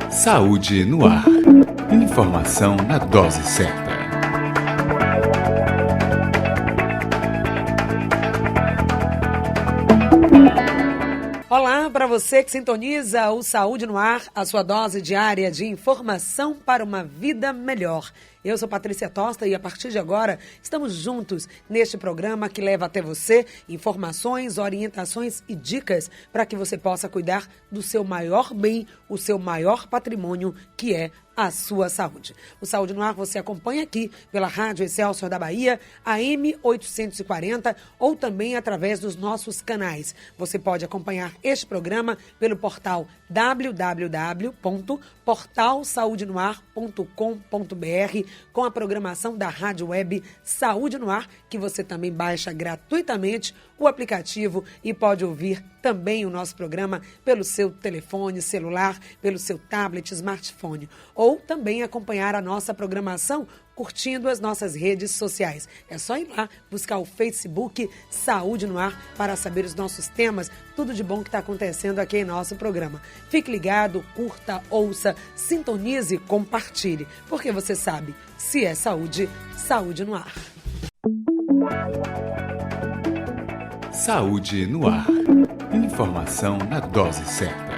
Saúde no ar. Informação na dose certa. Olá para você que sintoniza o Saúde no Ar, a sua dose diária de informação para uma vida melhor. Eu sou Patrícia Tosta e a partir de agora estamos juntos neste programa que leva até você informações, orientações e dicas para que você possa cuidar do seu maior bem, o seu maior patrimônio, que é a sua saúde. O Saúde no Ar você acompanha aqui pela Rádio Excelsior da Bahia, AM 840 ou também através dos nossos canais. Você pode acompanhar este programa pelo portal www.portalsaudenoar.com.br com a programação da Rádio Web Saúde no Ar, que você também baixa gratuitamente o aplicativo e pode ouvir também o nosso programa pelo seu telefone celular, pelo seu tablet, smartphone, ou também acompanhar a nossa programação curtindo as nossas redes sociais. É só ir lá buscar o Facebook Saúde no Ar para saber os nossos temas, tudo de bom que está acontecendo aqui em nosso programa. Fique ligado, curta, ouça, sintonize, compartilhe, porque você sabe, se é saúde, saúde no ar. Saúde no ar. Informação na dose certa.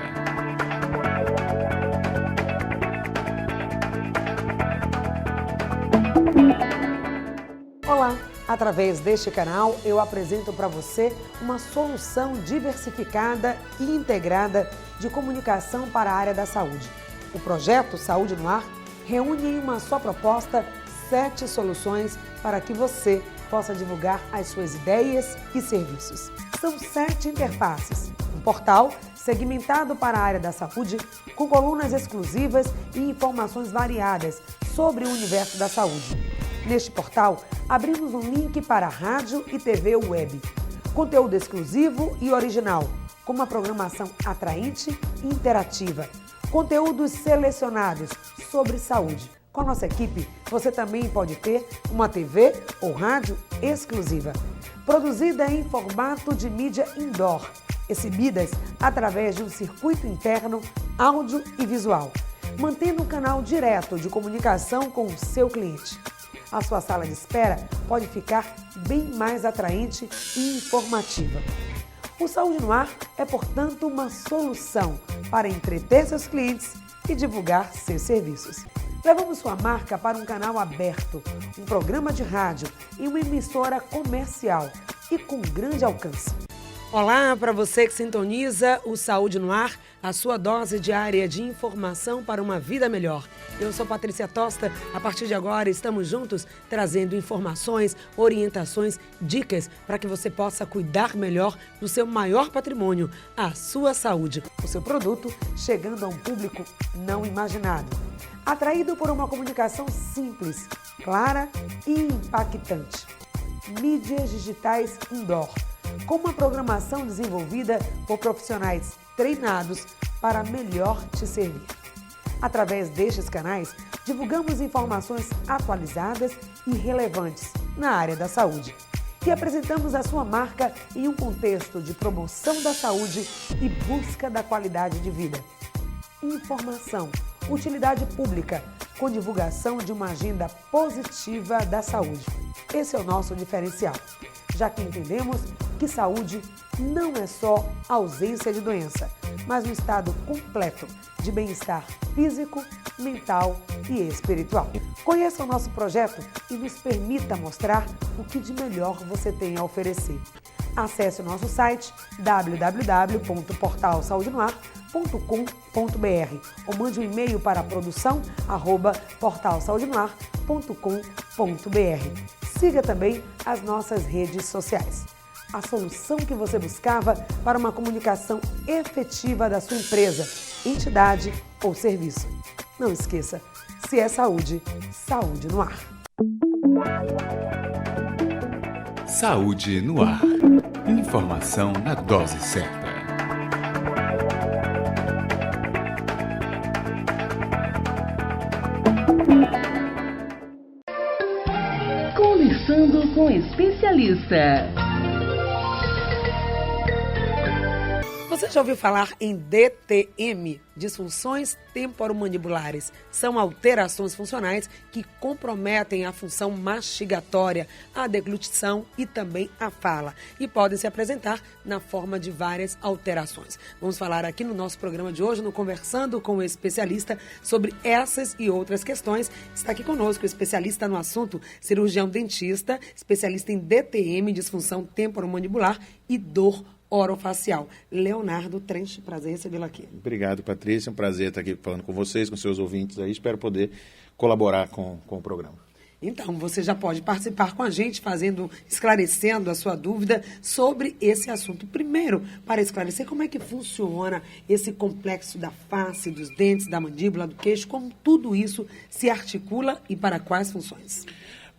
Olá! Através deste canal, eu apresento para você uma solução diversificada e integrada de comunicação para a área da saúde. O projeto Saúde no Ar reúne em uma só proposta 7 soluções para que você possa divulgar as suas ideias e serviços. São 7 interfaces, um portal segmentado para a área da saúde, com colunas exclusivas e informações variadas sobre o universo da saúde. Neste portal, abrimos um link para rádio e TV web, conteúdo exclusivo e original, com uma programação atraente e interativa, conteúdos selecionados sobre saúde. Com a nossa equipe, você também pode ter uma TV ou rádio exclusiva, produzida em formato de mídia indoor, exibidas através de um circuito interno, áudio e visual, mantendo um canal direto de comunicação com o seu cliente. A sua sala de espera pode ficar bem mais atraente e informativa. O Saúde no Ar é, portanto, uma solução para entreter seus clientes e divulgar seus serviços. Levamos sua marca para um canal aberto, um programa de rádio e uma emissora comercial e com grande alcance. Olá para você que sintoniza o Saúde no Ar, a sua dose diária de informação para uma vida melhor. Eu sou Patrícia Tosta, a partir de agora estamos juntos trazendo informações, orientações, dicas para que você possa cuidar melhor do seu maior patrimônio, a sua saúde. O seu produto chegando a um público não imaginado, atraído por uma comunicação simples, clara e impactante. Mídias digitais indoor, com uma programação desenvolvida por profissionais treinados para melhor te servir. Através destes canais, divulgamos informações atualizadas e relevantes na área da saúde e apresentamos a sua marca em um contexto de promoção da saúde e busca da qualidade de vida. Informação, utilidade pública, com divulgação de uma agenda positiva da saúde. Esse é o nosso diferencial, já que entendemos que saúde não é só ausência de doença, mas um estado completo de bem-estar físico, mental e espiritual. Conheça o nosso projeto e nos permita mostrar o que de melhor você tem a oferecer. Acesse o nosso site www.portalsaudenoar.com.br ou mande um e-mail para produção@portalsaudenoar.com.br. Siga também as nossas redes sociais. A solução que você buscava para uma comunicação efetiva da sua empresa, entidade ou serviço. Não esqueça, se é saúde, saúde no ar. Saúde no ar. Informação na dose certa. Conversando com especialista. Você já ouviu falar em DTM, disfunções temporomandibulares? São alterações funcionais que comprometem a função mastigatória, a deglutição e também a fala. E podem se apresentar na forma de várias alterações. Vamos falar aqui no nosso programa de hoje, no Conversando com o Especialista, sobre essas e outras questões. Está aqui conosco o especialista no assunto, cirurgião dentista, especialista em DTM, disfunção temporomandibular e dor orofacial. Leonardo Trench, prazer recebê-lo aqui. Obrigado, Patrícia. É um prazer estar aqui falando com vocês, com seus ouvintes aí. Espero poder colaborar com o programa. Então, você já pode participar com a gente, esclarecendo a sua dúvida sobre esse assunto. Primeiro, para esclarecer como é que funciona esse complexo da face, dos dentes, da mandíbula, do queixo, como tudo isso se articula e para quais funções?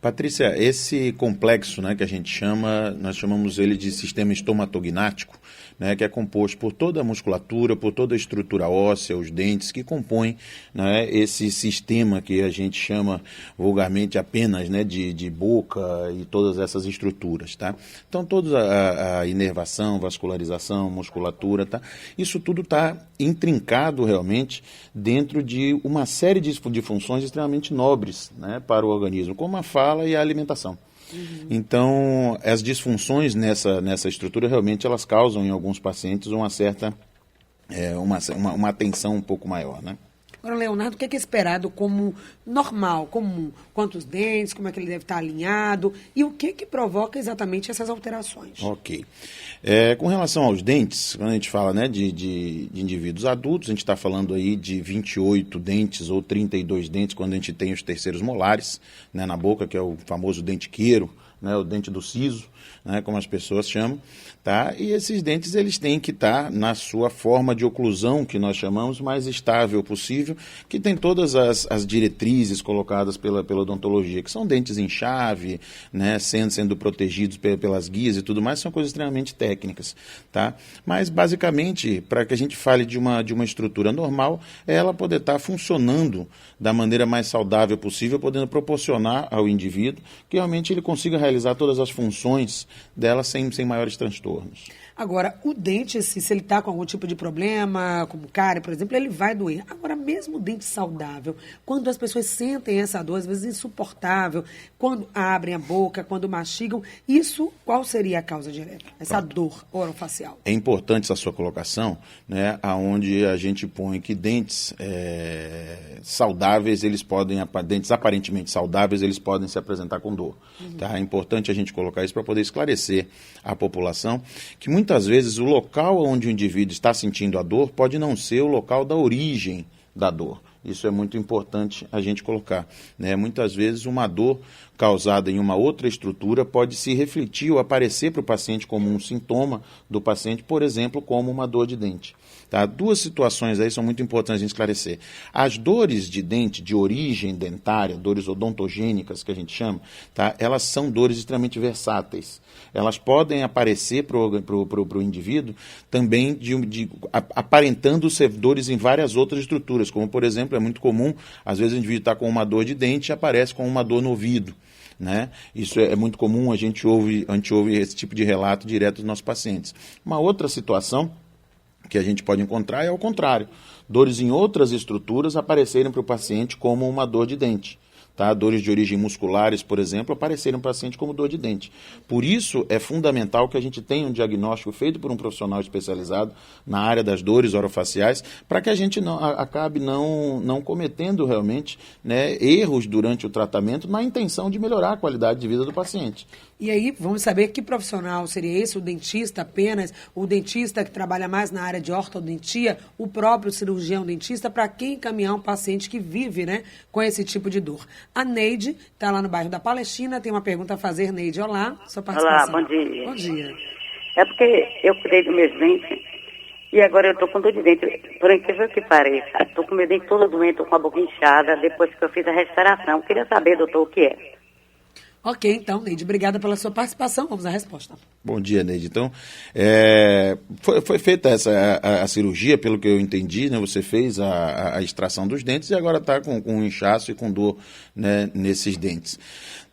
Patrícia, esse complexo, né, que a gente chama, nós chamamos ele de sistema estomatognático, né, que é composto por toda a musculatura, por toda a estrutura óssea, os dentes, que compõem, né, esse sistema que a gente chama vulgarmente apenas, né, de boca e todas essas estruturas. Tá? Então, toda a inervação, vascularização, musculatura, tá? Isso tudo está intrincado realmente dentro de uma série de funções extremamente nobres, né, para o organismo, como a fala e a alimentação. Então, as disfunções nessa estrutura realmente elas causam em alguns pacientes uma certa, uma atenção um pouco maior, né? Agora, Leonardo, o que é esperado como normal, comum? Quantos dentes, como é que ele deve estar alinhado e o que provoca exatamente essas alterações? Ok. Com relação aos dentes, quando a gente fala, né, de indivíduos adultos, a gente está falando aí de 28 dentes ou 32 dentes quando a gente tem os terceiros molares, né, na boca, que é o famoso dente queiro, né, o dente do siso, né, como as pessoas chamam, tá? E esses dentes eles têm que estar na sua forma de oclusão, que nós chamamos, mais estável possível, que tem todas as diretrizes colocadas pela odontologia, que são dentes em chave, né, sendo protegidos pelas guias e tudo mais, são coisas extremamente técnicas, tá? Mas basicamente, para que a gente fale de uma estrutura normal, é ela poder estar funcionando da maneira mais saudável possível, podendo proporcionar ao indivíduo que realmente ele consiga realizar todas as funções dela sem maiores transtornos. Agora, o dente, se ele está com algum tipo de problema, como cárie, por exemplo, ele vai doer. Agora, mesmo o dente saudável, quando as pessoas sentem essa dor, às vezes insuportável, quando abrem a boca, quando mastigam, isso, qual seria a causa direta? Essa dor orofacial. É importante essa sua colocação, né, onde a gente põe que dentes saudáveis, dentes aparentemente saudáveis, eles podem se apresentar com dor. Tá? É importante a gente colocar isso para poder esclarecer a população que muitas vezes o local onde o indivíduo está sentindo a dor pode não ser o local da origem da dor. Isso é muito importante a gente colocar, né? Muitas vezes uma dor causada em uma outra estrutura pode se refletir ou aparecer para o paciente como um sintoma do paciente, por exemplo, como uma dor de dente. Tá? Duas situações aí são muito importantes a gente esclarecer. As dores de dente de origem dentária, dores odontogênicas que a gente chama, tá? Elas são dores extremamente versáteis. Elas podem aparecer para o indivíduo também aparentando ser dores em várias outras estruturas, como por exemplo, é muito comum, às vezes o indivíduo está com uma dor de dente e aparece com uma dor no ouvido. Né? Isso é muito comum, a gente ouve esse tipo de relato direto dos nossos pacientes. Uma outra situação que a gente pode encontrar é ao contrário, dores em outras estruturas aparecerem para o paciente como uma dor de dente. Tá? Dores de origem musculares, por exemplo, aparecerem para o paciente como dor de dente. Por isso, é fundamental que a gente tenha um diagnóstico feito por um profissional especializado na área das dores orofaciais, para que a gente acabe não cometendo realmente, né, erros durante o tratamento na intenção de melhorar a qualidade de vida do paciente. E aí, vamos saber que profissional seria esse, o dentista apenas, o dentista que trabalha mais na área de ortodontia, o próprio cirurgião dentista, para quem encaminhar um paciente que vive, né, com esse tipo de dor. A Neide está lá no bairro da Palestina, tem uma pergunta a fazer. Neide, olá, sua participação. Olá, bom dia. Bom dia. É porque eu cuidei dos meus dentes e agora eu estou com dor de dente. Por incrível que pareça, estou com meu dente todo doente, estou com a boca inchada, depois que eu fiz a restauração. Queria saber, doutor, o que é. Ok, então, Neide, obrigada pela sua participação. Vamos à resposta. Bom dia, Neide. Então, foi feita a cirurgia, pelo que eu entendi, né? Você fez a extração dos dentes e agora está com um inchaço e com dor, né, nesses dentes.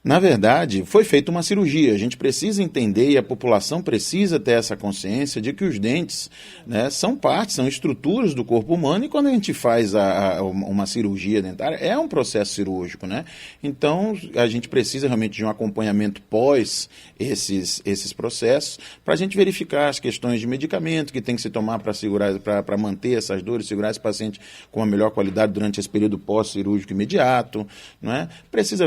Na verdade, foi feita uma cirurgia. A gente precisa entender e a população precisa ter essa consciência de que os dentes, né, são partes, são estruturas do corpo humano, e quando a gente faz uma cirurgia dentária, é um processo cirúrgico, né? Então, a gente precisa realmente de um acompanhamento pós esses processos, para a gente verificar as questões de medicamento que tem que se tomar para manter essas dores, segurar esse paciente com uma melhor qualidade durante esse período pós-cirúrgico imediato, não é? Precisa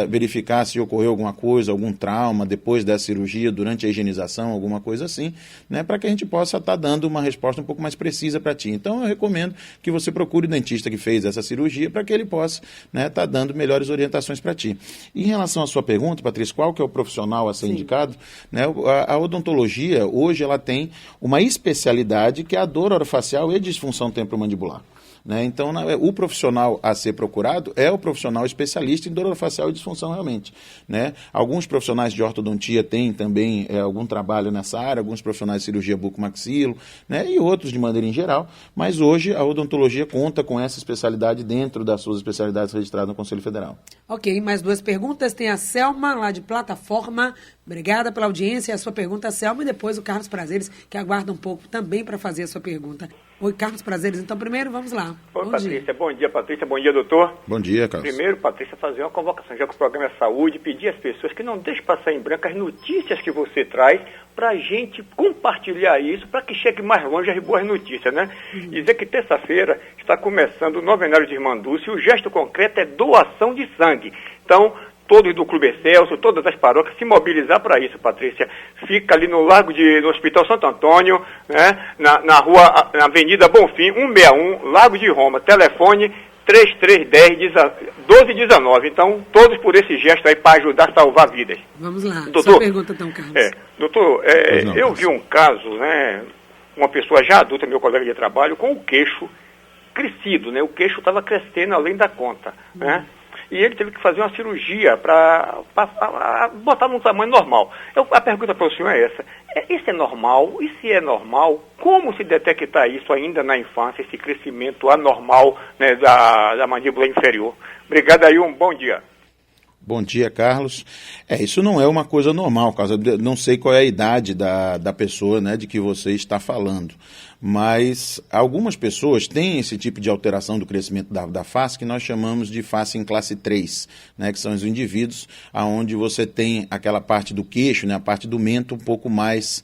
verificar se ocorreu alguma coisa, algum trauma depois da cirurgia, durante a higienização, alguma coisa assim, né? Para que a gente possa estar dando uma resposta um pouco mais precisa para ti. Então, eu recomendo que você procure o dentista que fez essa cirurgia para que ele possa, né, estar dando melhores orientações para ti. E em relação à sua pergunta, Patrícia, qual que é o profissional a ser indicado? Né, a odontologia, hoje, ela tem uma especialidade que é a dor orofacial e disfunção temporomandibular. Né? Então, o profissional a ser procurado é o profissional especialista em dor orofacial e disfunção realmente. Né? Alguns profissionais de ortodontia têm também algum trabalho nessa área, alguns profissionais de cirurgia bucomaxilo, né? E outros de maneira em geral, mas hoje a odontologia conta com essa especialidade dentro das suas especialidades registradas no Conselho Federal. Ok, mais 2 perguntas. Tem a Selma, lá de Plataforma. Obrigada pela audiência. A sua pergunta, Selma, e depois o Carlos Prazeres, que aguarda um pouco também para fazer a sua pergunta. Oi, Carlos Prazeres. Então, primeiro, vamos lá. Oi, Patrícia. Bom dia, Patrícia. Bom dia, doutor. Bom dia, Carlos. Primeiro, Patrícia, fazer uma convocação, já que o programa é saúde, pedir às pessoas que não deixem passar em branco as notícias que você traz, para a gente compartilhar isso, para que chegue mais longe as boas notícias, né? E dizer que terça-feira está começando o novenário de Irmã Dulce, e o gesto concreto é doação de sangue. Então, todos do Clube Excelso, todas as paróquias, se mobilizar para isso, Patrícia. Fica ali no Hospital Santo Antônio, né? na Avenida Bonfim, 161, Lago de Roma. Telefone 3310-1219. Então, todos por esse gesto aí para ajudar a salvar vidas. Vamos lá. Doutor, sua pergunta então, Carlos. Doutor, eu vi um caso, né? Uma pessoa já adulta, meu colega de trabalho, com o queixo crescido, né? O queixo estava crescendo além da conta, né? E ele teve que fazer uma cirurgia para botar num tamanho normal. A pergunta para o senhor é essa. Isso é normal? E se é normal, como se detectar isso ainda na infância, esse crescimento anormal, né, da mandíbula inferior? Obrigado aí, um bom dia. Bom dia, Carlos. Isso não é uma coisa normal, Carlos. Eu não sei qual é a idade da pessoa, né, de que você está falando. Mas algumas pessoas têm esse tipo de alteração do crescimento da face que nós chamamos de face em classe 3, né, que são os indivíduos onde você tem aquela parte do queixo, né, a parte do mento um pouco mais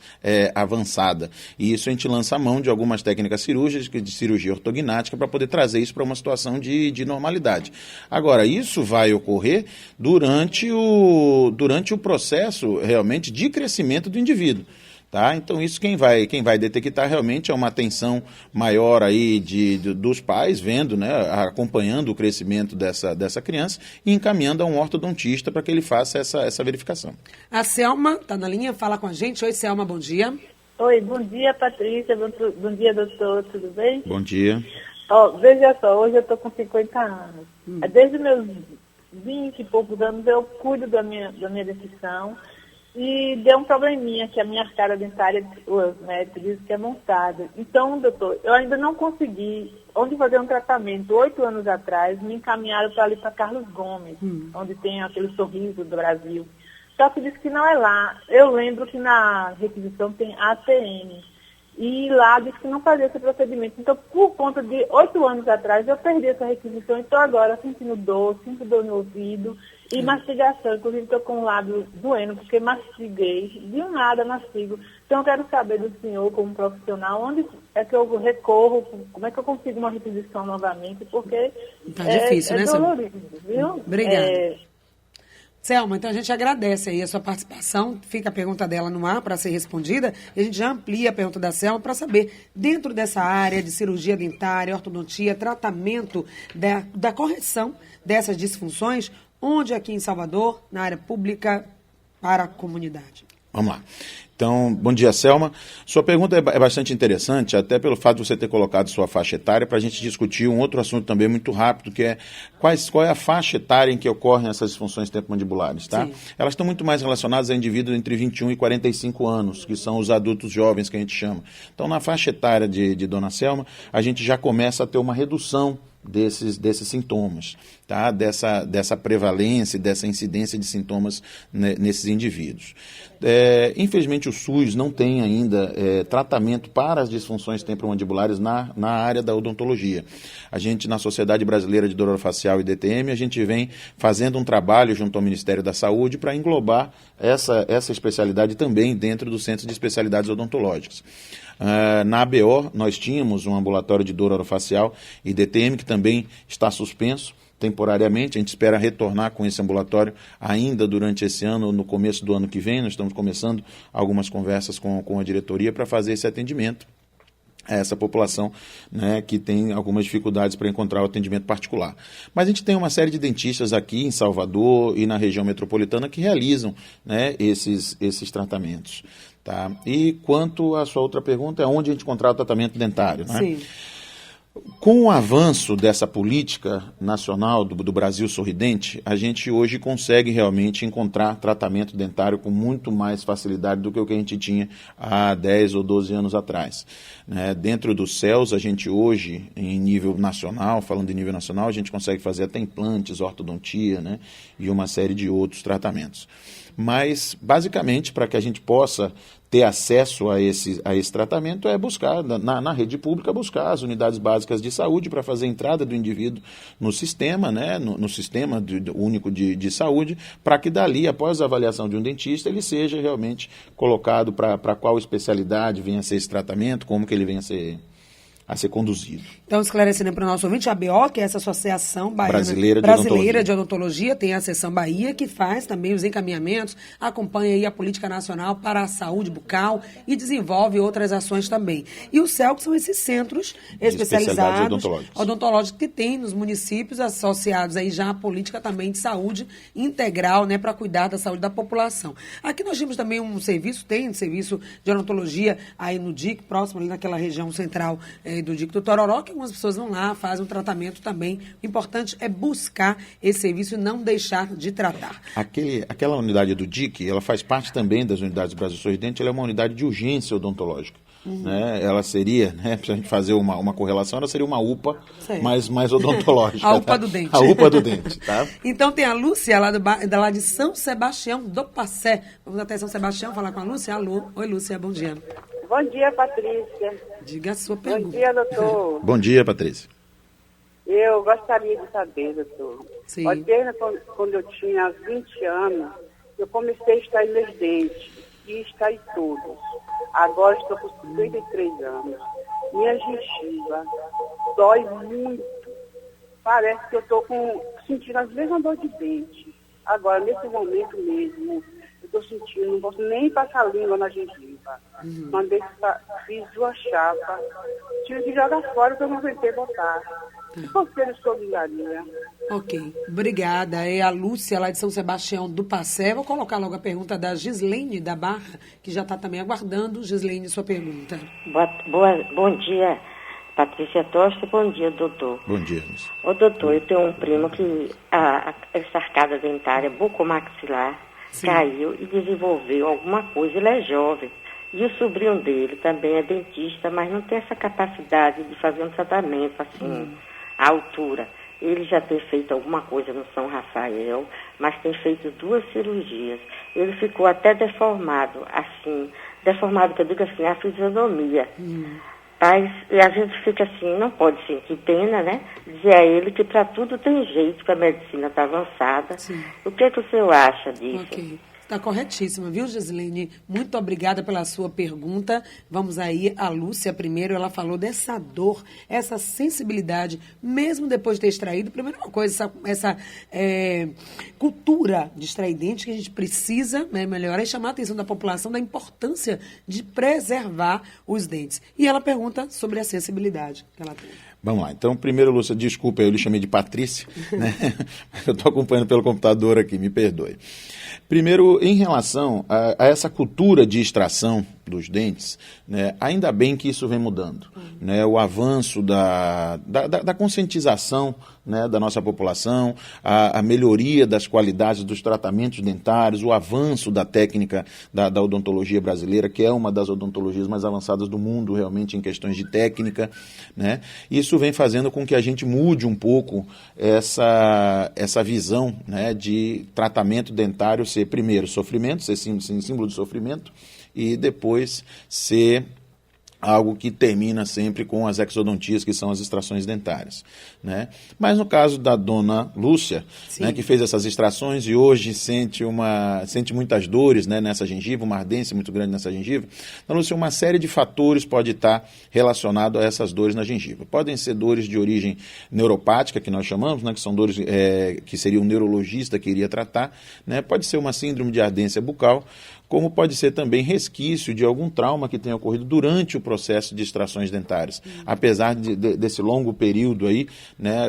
avançada. E isso a gente lança a mão de algumas técnicas cirúrgicas, de cirurgia ortognática, para poder trazer isso para uma situação de normalidade. Agora, isso vai ocorrer durante o processo realmente de crescimento do indivíduo. Tá? Então, isso quem vai detectar realmente é uma atenção maior aí dos pais, vendo, né, acompanhando o crescimento dessa criança e encaminhando a um ortodontista para que ele faça essa verificação. A Selma está na linha, fala com a gente. Oi, Selma, bom dia. Oi, bom dia, Patrícia. Bom dia, doutor, tudo bem? Bom dia. Veja só, hoje eu estou com 50 anos. Desde meus 20 e poucos anos eu cuido da minha dentição. E deu um probleminha, que a minha arcada dentária, os médicos dizem que é montada. Então, doutor, eu ainda não consegui, onde fazer um tratamento, 8 anos atrás, me encaminharam para ali para Carlos Gomes, onde tem aquele sorriso do Brasil. Só que disse que não é lá. Eu lembro que na requisição tem ATM. E lá disse que não fazia esse procedimento. Então, por conta de 8 anos atrás, eu perdi essa requisição. Então, agora, sinto dor no ouvido e mastigação. Inclusive, estou com o lábio doendo, porque mastiguei. De um nada, mastigo. Então, eu quero saber do senhor, como profissional, onde é que eu recorro, como é que eu consigo uma requisição novamente, porque tá difícil, né, dolorido, viu? Obrigada. Selma, então a gente agradece aí a sua participação, fica a pergunta dela no ar para ser respondida, e a gente já amplia a pergunta da Selma para saber, dentro dessa área de cirurgia dentária, ortodontia, tratamento da correção dessas disfunções, onde aqui em Salvador, na área pública, para a comunidade. Vamos lá. Então, bom dia, Selma. Sua pergunta é bastante interessante, até pelo fato de você ter colocado sua faixa etária, para a gente discutir um outro assunto também muito rápido, que é qual é a faixa etária em que ocorrem essas disfunções tempomandibulares, tá? Sim. Elas estão muito mais relacionadas a indivíduos entre 21 e 45 anos, que são os adultos jovens que a gente chama. Então, na faixa etária de Dona Selma, a gente já começa a ter uma redução desses sintomas, tá? dessa prevalência, dessa incidência de sintomas nesses indivíduos. Infelizmente o SUS não tem ainda tratamento para as disfunções temporomandibulares na área da odontologia. A gente, na Sociedade Brasileira de Dor Orofacial e DTM, a gente vem fazendo um trabalho junto ao Ministério da Saúde para englobar essa especialidade também dentro do Centro de Especialidades Odontológicas. Na ABO, nós tínhamos um ambulatório de dor orofacial e DTM, que também está suspenso temporariamente. A gente espera retornar com esse ambulatório ainda durante esse ano, no começo do ano que vem. Nós estamos começando algumas conversas com a diretoria para fazer esse atendimento a essa população, né, que tem algumas dificuldades para encontrar o atendimento particular. Mas a gente tem uma série de dentistas aqui em Salvador e na região metropolitana que realizam, né, esses tratamentos. Tá? E quanto à sua outra pergunta, é onde a gente encontrar o tratamento dentário, né? Sim. Com o avanço dessa política nacional do Brasil Sorridente, a gente hoje consegue realmente encontrar tratamento dentário com muito mais facilidade do que o que a gente tinha há 10 ou 12 anos atrás. Dentro do CELS, a gente hoje, em nível nacional, falando em nível nacional, a gente consegue fazer até implantes, ortodontia, né, e uma série de outros tratamentos. Mas, basicamente, para que a gente possa ter acesso a esse tratamento é buscar, na rede pública, buscar as unidades básicas de saúde para fazer a entrada do indivíduo no sistema, né, no sistema único de saúde, para que dali, após a avaliação de um dentista, ele seja realmente colocado para qual especialidade venha a ser esse tratamento, como que ele venha a ser conduzido. Então, esclarecendo para o nosso ouvinte, a ABO, que é essa Associação Brasileira de Odontologia, tem a Seção Bahia, que faz também os encaminhamentos, acompanha aí a Política Nacional para a Saúde Bucal e desenvolve outras ações também. E o CEL, que são esses centros especializados odontológicos que tem nos municípios associados aí já à política também de saúde integral, né, para cuidar da saúde da população. Aqui nós temos também um serviço de odontologia aí no DIC, próximo ali naquela região central do DIC do Tororó, que algumas pessoas vão lá, fazem um tratamento também. O importante é buscar esse serviço e não deixar de tratar. Aquela unidade do DIC, ela faz parte também das unidades Brasil Sorridente, ela é uma unidade de urgência odontológica. Né? Ela seria, né, se a gente fazer uma correlação, ela seria uma UPA mais odontológica. A UPA do dente. A UPA do dente, tá? Então tem a Lúcia, lá de São Sebastião do Passé. Vamos até São Sebastião falar com a Lúcia. Alô. Oi, Lúcia, bom dia. Bom dia, Patrícia. Diga a sua pergunta. Bom dia, doutor. Bom dia, Patrícia. Eu gostaria de saber, doutor. Sim. Desde quando eu tinha 20 anos, eu comecei a extrair meus dentes. E extrair todos. Agora estou com 53 anos. Minha gengiva dói muito. Parece que eu estou sentindo as mesmas dores de dente. Agora, nesse momento mesmo, eu estou sentindo, não posso nem passar a língua na gengiva. Fiz uma chapa, tive que jogar fora porque eu não aguentei botar. Que conselho o senhor me daria? Ok, obrigada. É a Lúcia, lá de São Sebastião do Passé. Vou colocar logo a pergunta da Gislene da Barra, que já está também aguardando. Gislene, sua pergunta. Bom dia, Patrícia Tosta. Bom dia, doutor. Bom dia, Lúcia. Ô, doutor, eu tenho um primo que essa arcada dentária bucomaxilar caiu e desenvolveu alguma coisa. Ele é jovem. E o sobrinho dele também é dentista, mas não tem essa capacidade de fazer um tratamento assim, à altura. Ele já tem feito alguma coisa no São Rafael, mas tem feito 2 cirurgias. Ele ficou até deformado que eu digo assim, a fisionomia. Mas, e a gente fica assim, não pode sentir pena, né? Dizer a ele que para tudo tem jeito, que a medicina está avançada. Sim. O que o senhor acha disso? Ok. Está corretíssima, viu, Gislene? Muito obrigada pela sua pergunta. Vamos aí, a Lúcia primeiro, ela falou dessa dor, essa sensibilidade, mesmo depois de ter extraído. Primeiro uma coisa, essa cultura de extrair dente que a gente precisa melhorar e chamar a atenção da população da importância de preservar os dentes. E ela pergunta sobre a sensibilidade que ela tem. Vamos lá. Então, primeiro, Lúcia, desculpa, eu lhe chamei de Patrícia, né? Eu estou acompanhando pelo computador aqui, me perdoe. Primeiro, em relação a essa cultura de extração dos dentes, né, ainda bem que isso vem mudando. Né, o avanço da conscientização, né, da nossa população, a melhoria das qualidades dos tratamentos dentários, o avanço da técnica da odontologia brasileira, que é uma das odontologias mais avançadas do mundo, realmente, em questões de técnica. Né, isso vem fazendo com que a gente mude um pouco essa visão, né, de tratamento dentário ser, primeiro, sofrimento, ser símbolo de sofrimento, e depois ser algo que termina sempre com as exodontias, que são as extrações dentárias. Né? Mas no caso da dona Lúcia, né, que fez essas extrações e hoje sente muitas dores, né, nessa gengiva, uma ardência muito grande nessa gengiva, dona Lúcia, uma série de fatores pode estar relacionado a essas dores na gengiva. Podem ser dores de origem neuropática, que nós chamamos, né, que são dores que seria um neurologista que iria tratar, né? Pode ser uma síndrome de ardência bucal, como pode ser também resquício de algum trauma que tenha ocorrido durante o processo de extrações dentárias. Apesar desse longo período aí, né,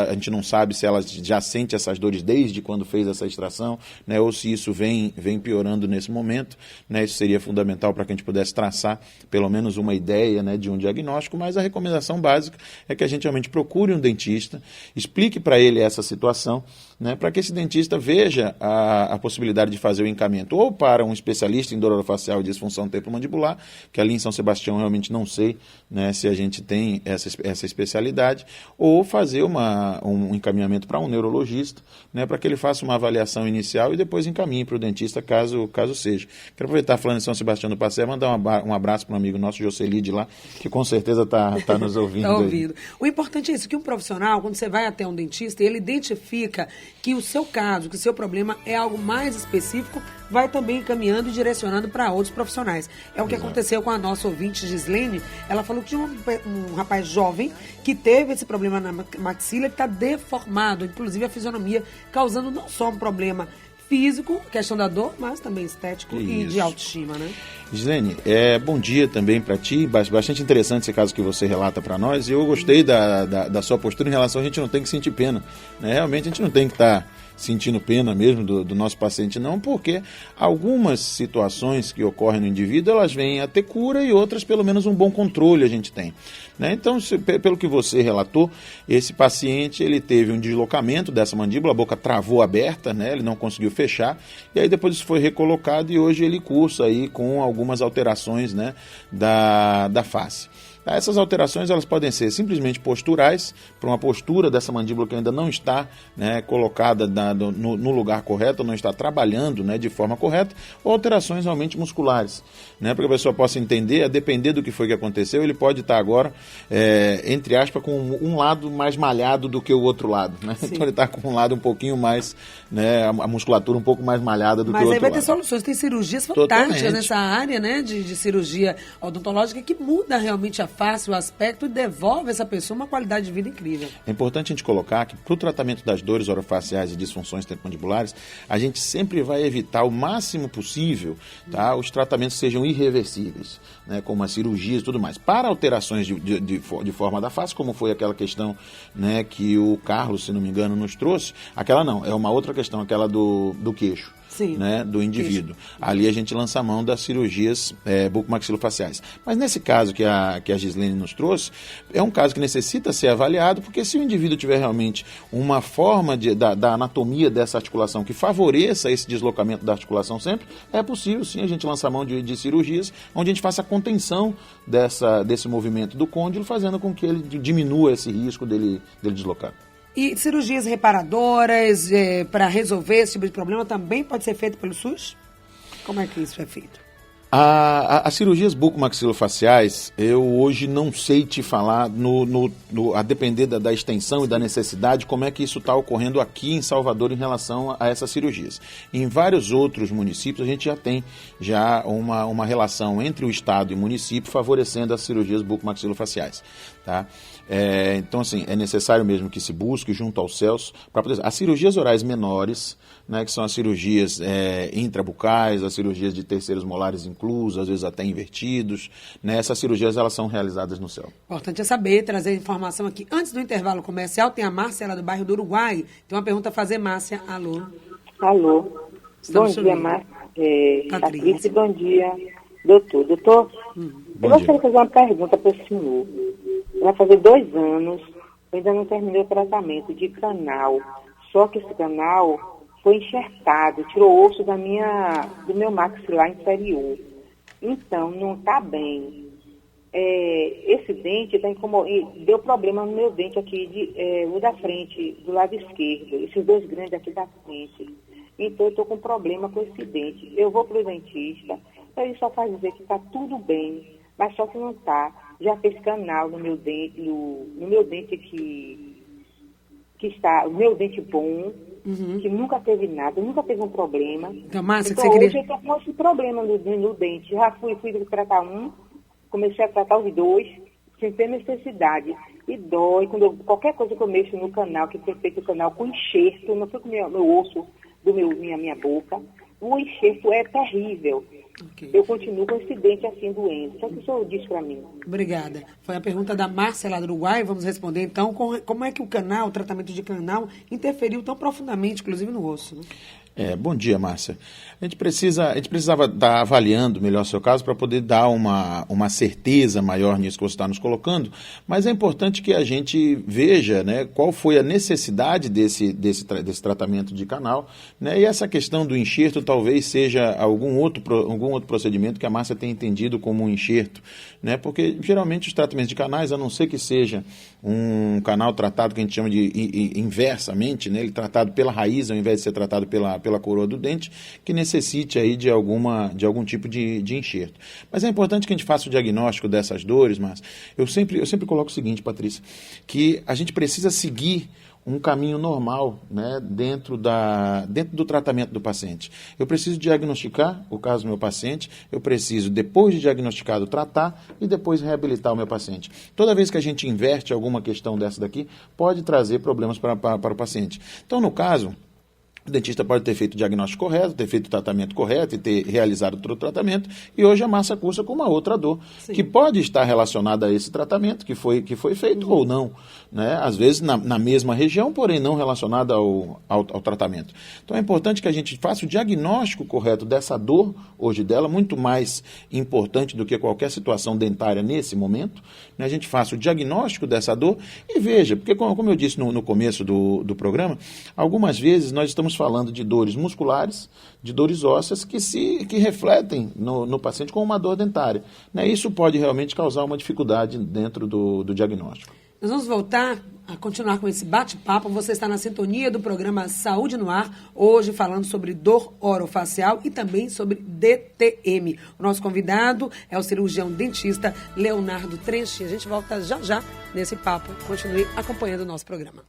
a gente não sabe se ela já sente essas dores desde quando fez essa extração, né, ou se isso vem piorando nesse momento. Né, isso seria fundamental para que a gente pudesse traçar pelo menos uma ideia, né, de um diagnóstico, mas a recomendação básica é que a gente realmente procure um dentista, explique para ele essa situação, né, para que esse dentista veja a possibilidade de fazer o encaminhamento ou para um especialista em dor orofacial e disfunção temporomandibular, que ali em São Sebastião realmente não sei, né, se a gente tem essa especialidade, ou fazer um encaminhamento para um neurologista, né, para que ele faça uma avaliação inicial e depois encaminhe para o dentista, caso seja. Quero aproveitar falando em São Sebastião do Passé, mandar um abraço para um amigo nosso, Jocelide, lá, que com certeza está nos ouvindo. Está ouvindo. O importante é isso, que um profissional, quando você vai até um dentista, ele identifica que o seu caso, que o seu problema é algo mais específico, vai também encaminhando e direcionando para outros profissionais. É o que aconteceu com a nossa ouvinte Gislene. Ela falou que tinha um rapaz jovem que teve esse problema na maxila, que está deformado, inclusive a fisionomia, causando não só um problema físico, questão da dor, mas também estético e de autoestima, né? Gislene, bom dia também para ti, bastante interessante esse caso que você relata para nós, e eu gostei da sua postura em relação a gente não tem que sentir pena, né? Realmente a gente não tem que estar sentindo pena mesmo do nosso paciente, não, porque algumas situações que ocorrem no indivíduo, elas vêm a ter cura e outras, pelo menos, um bom controle a gente tem. Né? Então, pelo que você relatou, esse paciente, ele teve um deslocamento dessa mandíbula, a boca travou aberta, né? Ele não conseguiu fechar, e aí depois isso foi recolocado e hoje ele cursa aí com algumas alterações, né, da face. Essas alterações elas podem ser simplesmente posturais, para uma postura dessa mandíbula que ainda não está, né, colocada no lugar correto, não está trabalhando, né, de forma correta, ou alterações realmente musculares. Né, para que a pessoa possa entender, a depender do que foi que aconteceu, ele pode estar agora, entre aspas, com um lado mais malhado do que o outro lado. Né? Então ele está com um lado um pouquinho mais, né, a musculatura um pouco mais malhada do que o outro lado. Mas aí vai ter soluções, tem cirurgias fantásticas nessa área, né, de cirurgia odontológica que muda realmente a face, o aspecto e devolve a essa pessoa uma qualidade de vida incrível. É importante a gente colocar que para o tratamento das dores orofaciais e disfunções tempomandibulares, a gente sempre vai evitar o máximo possível, tá, os tratamentos sejam irreversíveis, né, como as cirurgias e tudo mais. Para alterações de forma da face, como foi aquela questão, né, que o Carlos, se não me engano, nos trouxe, aquela não, é uma outra questão, aquela do queixo. Sim, né, do indivíduo. Isso. Ali a gente lança a mão das cirurgias bucomaxilofaciais. Mas nesse caso que a Gislene nos trouxe, é um caso que necessita ser avaliado, porque se o indivíduo tiver realmente uma forma da anatomia dessa articulação que favoreça esse deslocamento da articulação sempre, é possível sim a gente lançar a mão de cirurgias, onde a gente faça a contenção desse movimento do côndilo, fazendo com que ele diminua esse risco dele deslocar. E cirurgias reparadoras para resolver esse tipo de problema também pode ser feito pelo SUS? Como é que isso é feito? As cirurgias bucomaxilofaciais, eu hoje não sei te falar, a depender da extensão e da necessidade, como é que isso está ocorrendo aqui em Salvador em relação a essas cirurgias. Em vários outros municípios, a gente já tem uma relação entre o Estado e o município favorecendo as cirurgias bucomaxilofaciais. Tá? Então, assim, é necessário mesmo que se busque junto ao CELS para poder... As cirurgias orais menores, né, que são as cirurgias intrabucais, as cirurgias de terceiros molares inclusos, às vezes até invertidos, né, essas cirurgias elas são realizadas no CEL. Importante é saber, trazer informação aqui. Antes do intervalo comercial, tem a Márcia, ela do bairro do Uruguai. Tem uma pergunta a fazer, Márcia. Alô. Alô. Bom dia, Patrícia. Bom dia, doutor. Doutor, eu gostaria de fazer uma pergunta para o senhor. Vai fazer 2 anos, eu ainda não terminei o tratamento de canal. Só que esse canal foi enxertado, tirou osso do meu maxilar inferior. Então, não está bem. Esse dente deu problema no meu dente aqui, o da frente, do lado esquerdo, esses 2 grandes aqui da frente. Então, eu estou com problema com esse dente. Eu vou para o dentista, ele só faz dizer que está tudo bem, mas só que não está. Já fez canal no meu dente, no meu dente que está, o meu dente bom, que nunca teve nada, nunca teve um problema. Então, Márcia, então hoje eu estou com esse problema no dente. Já fui tratar comecei a tratar os 2, sem ter necessidade. E dói, qualquer coisa que eu mexo no canal, que foi feito o canal com enxerto, não foi com meu osso minha boca, o enxerto é terrível. Okay. Eu continuo com esse dente assim doente. Só que o senhor disse para mim. Obrigada. Foi a pergunta da Márcia lá do Uruguai. Vamos responder então como é que o tratamento de canal, interferiu tão profundamente, inclusive no osso, né? Bom dia, Márcia. A gente precisava estar avaliando melhor o seu caso para poder dar uma certeza maior nisso que você está nos colocando, mas é importante que a gente veja, né, qual foi a necessidade desse tratamento de canal, né, e essa questão do enxerto talvez seja algum outro procedimento que a Márcia tenha entendido como um enxerto, né, porque geralmente os tratamentos de canais, a não ser que seja um canal tratado que a gente chama de inversamente, né, ele tratado pela raiz ao invés de ser tratado pela coroa do dente, que necessite aí de algum tipo de enxerto. Mas é importante que a gente faça o diagnóstico dessas dores, mas eu sempre coloco o seguinte, Patrícia, que a gente precisa seguir um caminho normal, né, dentro do tratamento do paciente. Eu preciso diagnosticar o caso do meu paciente, eu preciso, depois de diagnosticado, tratar e depois reabilitar o meu paciente. Toda vez que a gente inverte alguma questão dessa daqui, pode trazer problemas para o paciente. Então, no caso, o dentista pode ter feito o diagnóstico correto, ter feito o tratamento correto e ter realizado outro tratamento, e hoje a Márcia cursa com uma outra dor, sim, que pode estar relacionada a esse tratamento que foi feito ou não, né? Às vezes na mesma região, porém não relacionada ao tratamento. Então é importante que a gente faça o diagnóstico correto dessa dor, hoje dela, muito mais importante do que qualquer situação dentária nesse momento, né? A gente faça o diagnóstico dessa dor e veja, porque como eu disse no começo do programa, algumas vezes nós estamos falando de dores musculares, de dores ósseas que refletem no paciente com uma dor dentária, né? Isso pode realmente causar uma dificuldade dentro do diagnóstico. Nós vamos voltar a continuar com esse bate-papo. Você está na sintonia do programa Saúde no Ar, hoje falando sobre dor orofacial e também sobre DTM. O nosso convidado é o cirurgião dentista Leonardo Trenchi. A gente volta já nesse papo. Continue acompanhando o nosso programa.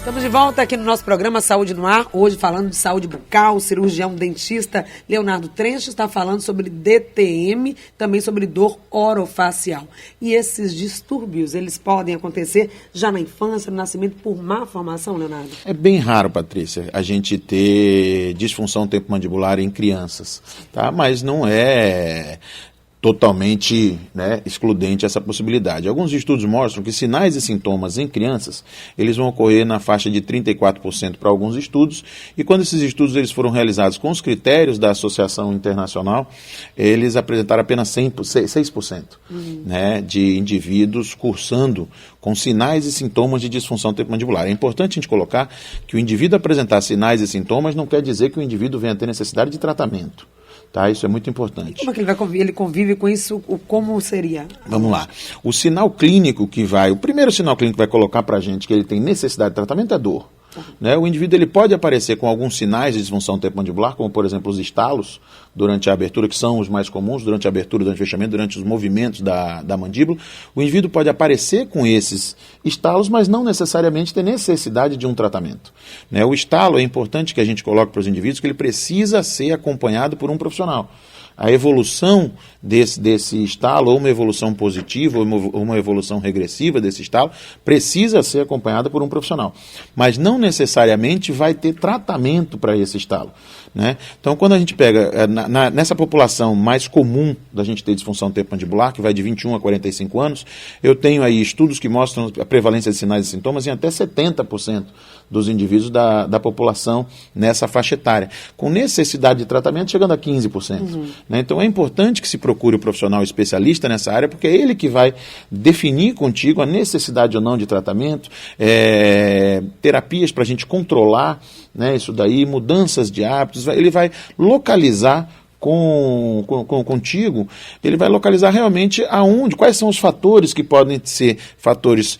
Estamos de volta aqui no nosso programa Saúde no Ar, hoje falando de saúde bucal. O cirurgião dentista Leonardo Trench está falando sobre DTM, também sobre dor orofacial. E esses distúrbios, eles podem acontecer já na infância, no nascimento, por má formação, Leonardo? É bem raro, Patrícia, a gente ter disfunção temporomandibular em crianças, tá? Mas não é totalmente, né, excludente essa possibilidade. Alguns estudos mostram que sinais e sintomas em crianças, eles vão ocorrer na faixa de 34% para alguns estudos, e quando esses estudos eles foram realizados com os critérios da Associação Internacional, eles apresentaram apenas 6%, né, de indivíduos cursando com sinais e sintomas de disfunção temporomandibular. É importante a gente colocar que o indivíduo apresentar sinais e sintomas não quer dizer que o indivíduo venha ter necessidade de tratamento. Tá, isso é muito importante. Como é que ele convive com isso? Como seria? Vamos lá. O sinal clínico o primeiro sinal clínico que vai colocar para a gente que ele tem necessidade de tratamento é dor. Né? O indivíduo ele pode aparecer com alguns sinais de disfunção temporomandibular, como por exemplo os estalos durante a abertura, que são os mais comuns, durante a abertura, durante o fechamento, durante os movimentos da mandíbula. O indivíduo pode aparecer com esses estalos, mas não necessariamente ter necessidade de um tratamento. Né? O estalo é importante que a gente coloque para os indivíduos que ele precisa ser acompanhado por um profissional. A evolução desse estalo, ou uma evolução positiva, ou uma evolução regressiva desse estalo, precisa ser acompanhada por um profissional. Mas não necessariamente vai ter tratamento para esse estalo. Né? Então, quando a gente pega, nessa população mais comum da gente ter disfunção temporomandibular, que vai de 21 a 45 anos, eu tenho aí estudos que mostram a prevalência de sinais e sintomas em até 70% dos indivíduos da população nessa faixa etária, com necessidade de tratamento chegando a 15%. Né? Então é importante que se procure o profissional especialista nessa área, porque é ele que vai definir contigo a necessidade ou não de tratamento, terapias para a gente controlar, né, isso daí, mudanças de hábitos, ele vai localizar contigo, ele vai localizar realmente quais são os fatores que podem ser fatores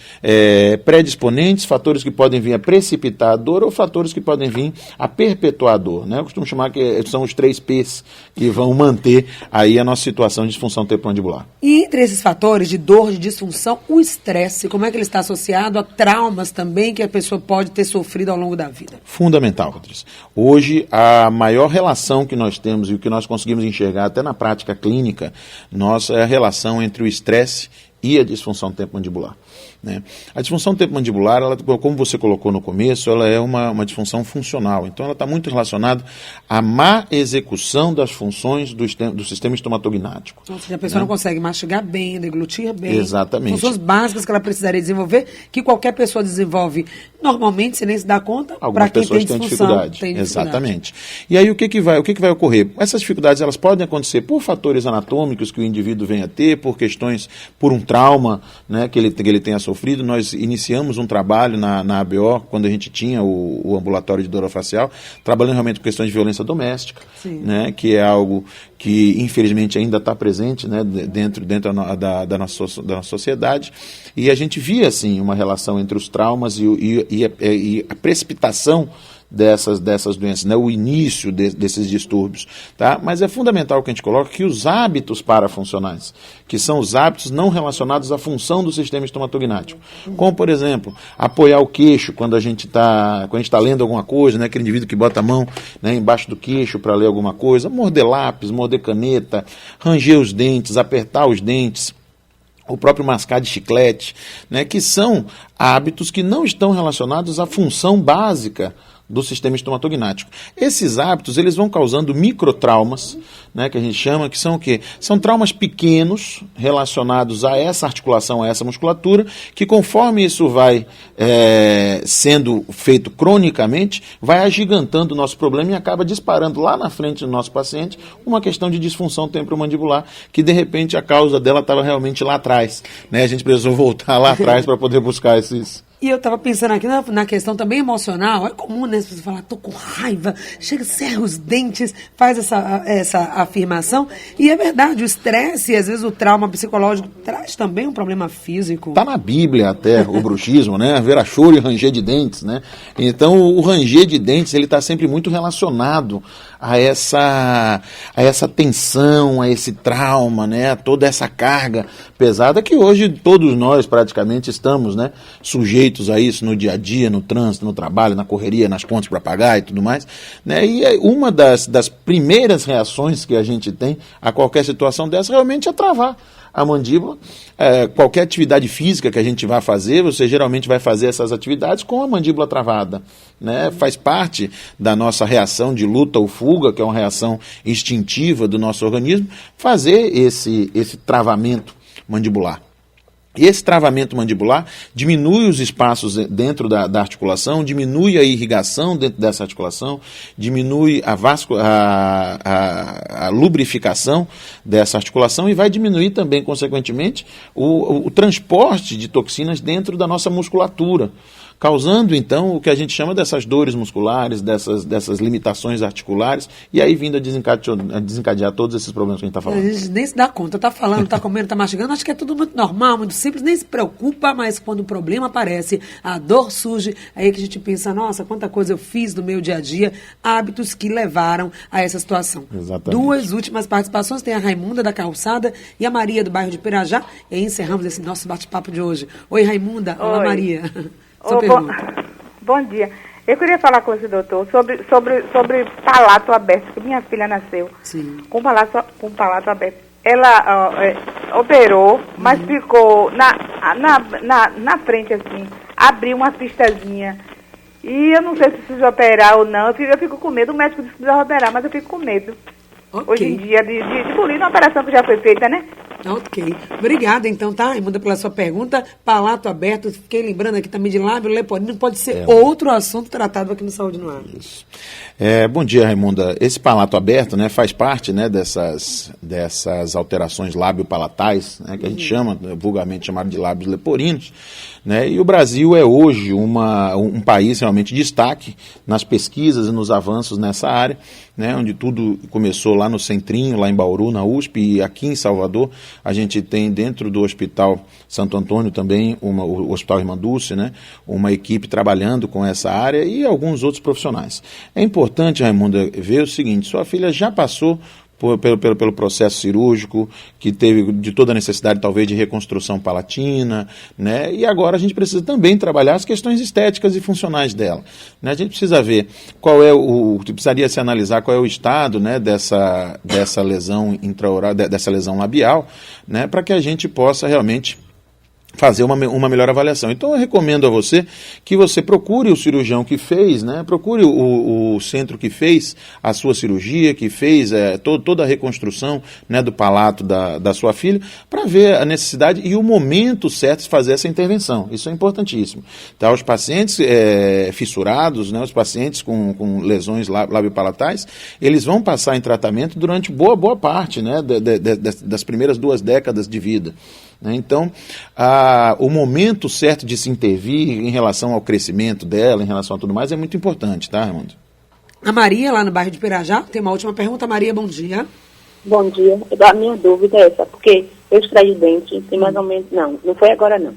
predisponentes, fatores que podem vir a precipitar a dor ou fatores que podem vir a perpetuar a dor. Né? Eu costumo chamar que são os 3 P's que vão manter aí a nossa situação de disfunção temporomandibular. E entre esses fatores de dor, de disfunção, o estresse, como é que ele está associado a traumas também que a pessoa pode ter sofrido ao longo da vida? Fundamental, Patrícia. Hoje, a maior relação que nós temos e o que nós conseguimos enxergar até na prática clínica nossa é a relação entre o estresse e a disfunção temporomandibular. Né? A disfunção temporomandibular, como você colocou no começo, ela é uma disfunção funcional. Então, ela está muito relacionada à má execução das funções do sistema estomatognático. Ou seja, a pessoa não consegue mastigar bem, deglutir bem. Exatamente. Funções básicas que ela precisaria desenvolver, que qualquer pessoa desenvolve normalmente, sem nem se dar conta. Algumas pessoas têm dificuldade. Exatamente. E aí, o que vai ocorrer? Essas dificuldades elas podem acontecer por fatores anatômicos que o indivíduo venha a ter, por um trauma, né, que ele tenha sofrido. Nós iniciamos um trabalho na ABO, quando a gente tinha o ambulatório de dor orofacial, trabalhando realmente com questões de violência doméstica, né, que é algo que infelizmente ainda está presente, né, dentro da nossa sociedade, e a gente via assim uma relação entre os traumas e a precipitação dessas doenças, né, o início desses distúrbios, tá? Mas é fundamental que a gente coloque que os hábitos parafuncionais, que são os hábitos não relacionados à função do sistema estomatognático, como por exemplo, apoiar o queixo quando a gente está lendo alguma coisa, né, aquele indivíduo que bota a mão, né, embaixo do queixo para ler alguma coisa, morder lápis, morder caneta, ranger os dentes, apertar os dentes, o próprio mascar de chiclete, né, que são hábitos que não estão relacionados à função básica do sistema estomatognático. Esses hábitos, eles vão causando microtraumas, né, que a gente chama, que são o quê? São traumas pequenos relacionados a essa articulação, a essa musculatura, que conforme isso vai sendo feito cronicamente, vai agigantando o nosso problema e acaba disparando lá na frente do nosso paciente uma questão de disfunção temporomandibular, que de repente a causa dela estava realmente lá atrás. Né? A gente precisou voltar lá atrás para poder buscar esses... E eu estava pensando aqui na questão também emocional. É comum, né, as pessoas falar, tô com raiva, chega, cerra os dentes, faz essa afirmação. E é verdade, o estresse e às vezes o trauma psicológico traz também um problema físico. Está na Bíblia até, o bruxismo, né? Haverá choro e ranger de dentes, né? Então o ranger de dentes, ele está sempre muito relacionado a essa tensão, a esse trauma, né, a toda essa carga pesada que hoje todos nós praticamente estamos, né, sujeitos a isso no dia a dia, no trânsito, no trabalho, na correria, nas contas para pagar e tudo mais, né, e uma das primeiras reações que a gente tem a qualquer situação dessa realmente é travar a mandíbula. Qualquer atividade física que a gente vai fazer, você geralmente vai fazer essas atividades com a mandíbula travada, né? Faz parte da nossa reação de luta ou fuga, que é uma reação instintiva do nosso organismo, fazer esse travamento mandibular. E esse travamento mandibular diminui os espaços dentro da articulação, diminui a irrigação dentro dessa articulação, diminui a lubrificação dessa articulação e vai diminuir também, consequentemente, o transporte de toxinas dentro da nossa musculatura, causando, então, o que a gente chama dessas dores musculares, dessas limitações articulares, e aí vindo a desencadear todos esses problemas que a gente está falando. A gente nem se dá conta, está falando, está comendo, está mastigando, acho que é tudo muito normal, muito simples, nem se preocupa, mas quando o problema aparece, a dor surge, aí que a gente pensa, nossa, quanta coisa eu fiz no meu dia a dia, hábitos que levaram a essa situação. Exatamente. 2 últimas participações, tem a Raimunda da Calçada e a Maria do bairro de Pirajá, e aí encerramos esse nosso bate-papo de hoje. Oi, Raimunda. Olá, Maria. Bom dia. Eu queria falar com você, doutor, sobre palato aberto, que minha filha nasceu com palato aberto. Ela operou, mas ficou na frente, assim, abriu uma pistazinha. E eu não sei se precisa operar ou não. Eu fico com medo. O médico disse que precisa operar, mas eu fico com medo. Okay. Hoje em dia, de bulir uma operação que já foi feita, né? Ok. Obrigada, então, tá, Raimunda, pela sua pergunta. Palato aberto, fiquei lembrando aqui também de lábio leporino, pode ser outro assunto tratado aqui no Saúde no Ar. Isso. Bom dia, Raimunda. Esse palato aberto, né, faz parte, né, dessas alterações lábio-palatais, né, que a gente chama, vulgarmente chamado de lábios leporinos, né, e o Brasil é hoje um país realmente de destaque nas pesquisas e nos avanços nessa área, né, onde tudo começou lá no Centrinho, lá em Bauru, na USP, e aqui em Salvador a gente tem dentro do Hospital Santo Antônio também, o Hospital Irmã Dulce, né, uma equipe trabalhando com essa área e alguns outros profissionais. É importante, Raimunda, ver o seguinte, sua filha já passou pelo processo cirúrgico, que teve de toda a necessidade talvez de reconstrução palatina, né? E agora a gente precisa também trabalhar as questões estéticas e funcionais dela, né? A gente precisa ver precisaria se analisar qual é o estado, né, dessa lesão intraoral, dessa lesão labial, né, para que a gente possa realmente fazer uma melhor avaliação. Então eu recomendo a você que você procure o cirurgião que fez, né? Procure o centro que fez a sua cirurgia, que fez toda a reconstrução, né, do palato da sua filha, para ver a necessidade e o momento certo de fazer essa intervenção. Isso é importantíssimo. Tá? Os pacientes fissurados, né, os pacientes com lesões labiopalatais, eles vão passar em tratamento durante boa parte, né, das primeiras 2 décadas de vida. Então, o momento certo de se intervir em relação ao crescimento dela, em relação a tudo mais, é muito importante, tá, Raimundo? A Maria, lá no bairro de Pirajá, tem uma última pergunta. Maria, bom dia. Bom dia. A minha dúvida é essa, porque eu extraí o dente, tem mais ou menos, não foi agora não,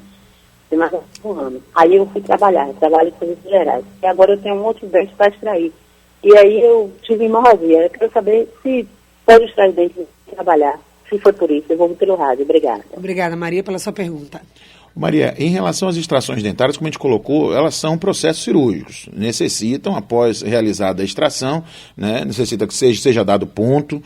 tem mais ou menos 1 ano. Aí eu fui trabalho em serviços gerais, e agora eu tenho um outro dente para extrair. E aí eu tive hemorragia. Eu quero saber se pode extrair o dente e trabalhar. Se for por isso, eu vou pelo rádio. Obrigada. Obrigada, Maria, pela sua pergunta. Maria, em relação às extrações dentárias, como a gente colocou, elas são processos cirúrgicos. Necessitam, após realizada a extração, né, necessita que seja dado ponto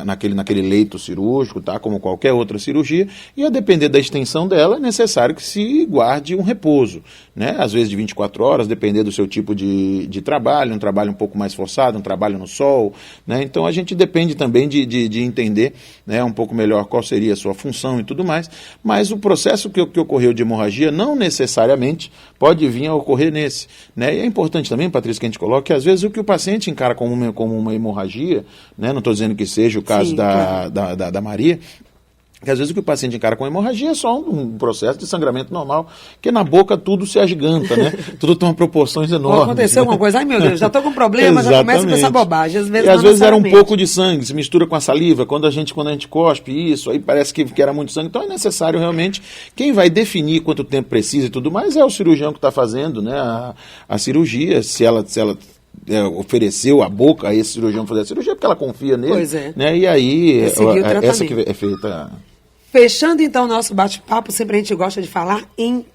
naquele leito cirúrgico, tá, como qualquer outra cirurgia, e a depender da extensão dela, é necessário que se guarde um repouso, né, às vezes de 24 horas, depender do seu tipo de trabalho, um trabalho um pouco mais forçado, um trabalho no sol, né, então a gente depende também de entender, né, um pouco melhor qual seria a sua função e tudo mais, mas o processo que ocorreu de hemorragia não necessariamente pode vir a ocorrer nesse, né? E é importante também, Patrícia, que a gente coloque que às vezes o que o paciente encara como uma hemorragia, né? Não estou dizendo que seja o caso da Maria, que às vezes o que o paciente encara com hemorragia é só um processo de sangramento normal, que na boca tudo se agiganta, né? Tudo toma proporções enormes. Aconteceu alguma coisa, ai meu Deus, já estou com problema, já começa a pensar bobagem. Às vezes era um pouco de sangue, se mistura com a saliva, quando a gente cospe isso, aí parece que era muito sangue, então é necessário realmente, quem vai definir quanto tempo precisa e tudo mais é o cirurgião que está fazendo, né, a cirurgia, se ela ofereceu a boca a esse cirurgião fazer a cirurgia, porque ela confia nele. Pois é. Né? E aí, essa que é feita... Fechando então o nosso bate-papo, sempre a gente gosta de falar em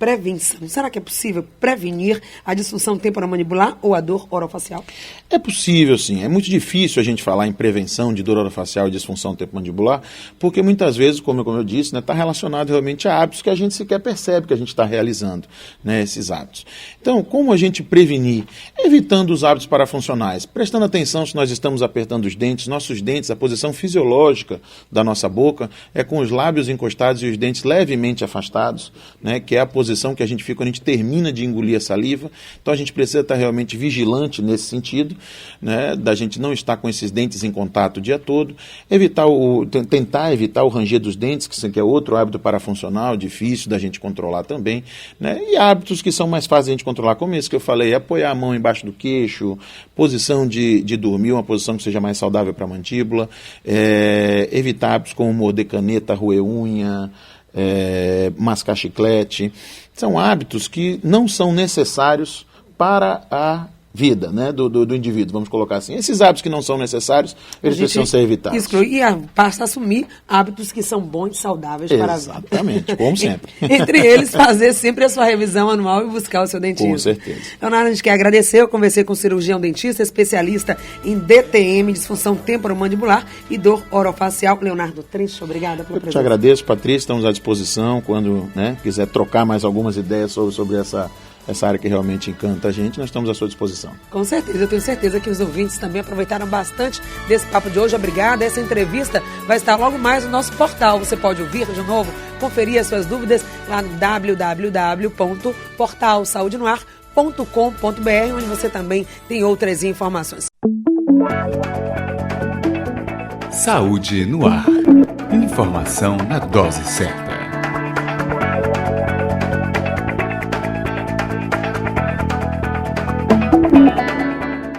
prevenção. Será que é possível prevenir a disfunção temporomandibular ou a dor orofacial? É possível, sim. É muito difícil a gente falar em prevenção de dor orofacial e disfunção temporomandibular, porque muitas vezes, como eu disse, está relacionado realmente a hábitos que a gente sequer percebe que a gente está realizando, né, esses hábitos. Então, como a gente prevenir? Evitando os hábitos parafuncionais, prestando atenção se nós estamos apertando os dentes. Nossos dentes, a posição fisiológica da nossa boca é com os lábios encostados e os dentes levemente afastados, né, que é a posição que a gente fica quando a gente termina de engolir a saliva. Então a gente precisa estar realmente vigilante nesse sentido, né, da gente não estar com esses dentes em contato o dia todo, tentar evitar o ranger dos dentes, que é outro hábito parafuncional, difícil da gente controlar também, né, e hábitos que são mais fáceis de a gente controlar, como esse que eu falei, apoiar a mão embaixo do queixo, posição de dormir, uma posição que seja mais saudável para a mandíbula, evitar hábitos como morder caneta, roer unha, mascar chiclete. São hábitos que não são necessários para a vida, né, do indivíduo, vamos colocar assim. Esses hábitos que não são necessários, eles precisam ser evitados. Exclui e basta assumir hábitos que são bons e saudáveis para a vida. Exatamente, como sempre. Entre eles, fazer sempre a sua revisão anual e buscar o seu dentista. Com certeza. Leonardo, a gente quer agradecer. Eu conversei com o cirurgião dentista, especialista em DTM, disfunção temporomandibular e dor orofacial. Leonardo Trecho, obrigada pela presença. Eu te agradeço, Patrícia, estamos à disposição quando, né, quiser trocar mais algumas ideias sobre essa área que realmente encanta a gente, nós estamos à sua disposição. Com certeza, eu tenho certeza que os ouvintes também aproveitaram bastante desse papo de hoje. Obrigada. Essa entrevista vai estar logo mais no nosso portal. Você pode ouvir de novo, conferir as suas dúvidas lá no www.portalsaudenoar.com.br, onde você também tem outras informações. Saúde no ar. Informação na dose certa.